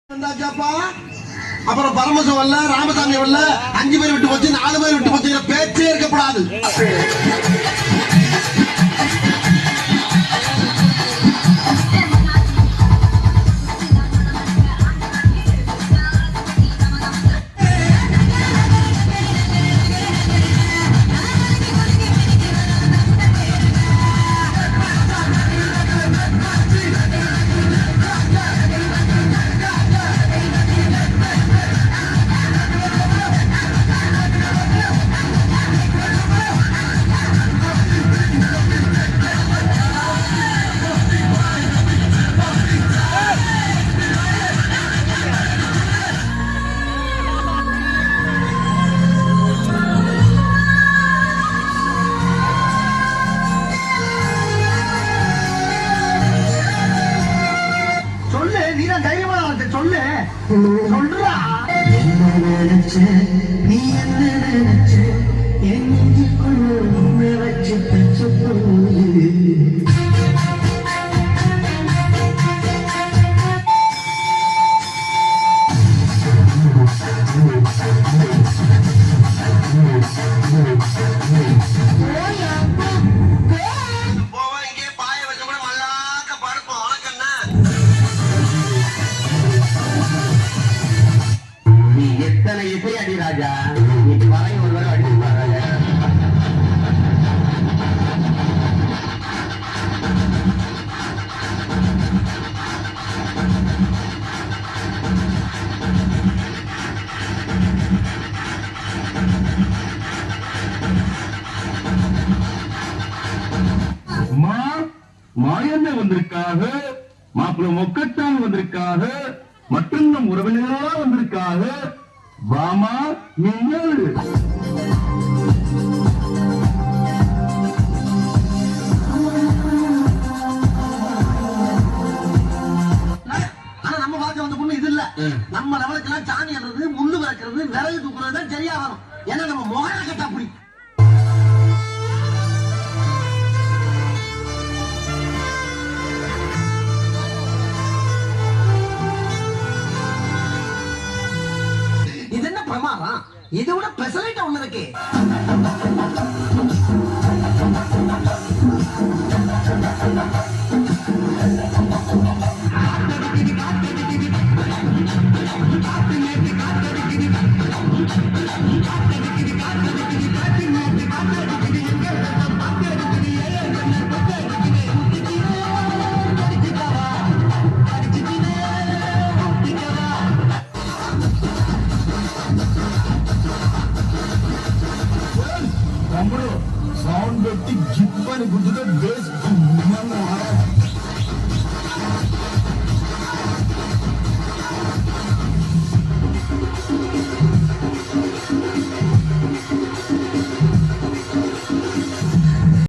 அப்புறம் பரமசம் வரல, ராமசாமி வரல, 5 பேர் விட்டு போச்சு, 4 பேர் விட்டு போச்சு, பேச்சே இருக்கப்படாது. சொல்லு சொல்றா. என்ன நினைச்ச நீ, என்ன நினைச்ச என் நெஞ்சுக்குள்ள வச்சு பச்சை போகுது. ராஜா நீ வரை ஒரு வரை அடிச்சு ராஜா. மாயண்ண வந்திருக்காக, மாப்பிள்ள மொக்கத்தான் வந்திருக்காக, மற்றும் நம் உறவினர்களா வந்திருக்காக. வாமா நீங்கள் நம்ம பார்க்க வந்த பொண்ணு இது இல்ல. நம்ம லெவலுக்கு எல்லாம் சாணி ஆடுறது, முள்ளு வளர்க்கறது, விறகு தூக்குறது தான் சரியா வரும். ஏன்னா நம்ம முகர கட்டா அப்படி. பிரமாதம், இதை விட பெசலைட் ஒண்ணு இருக்கு. సౌండ్ పెట్టి జిప్ అని గుర్తుగా బేస్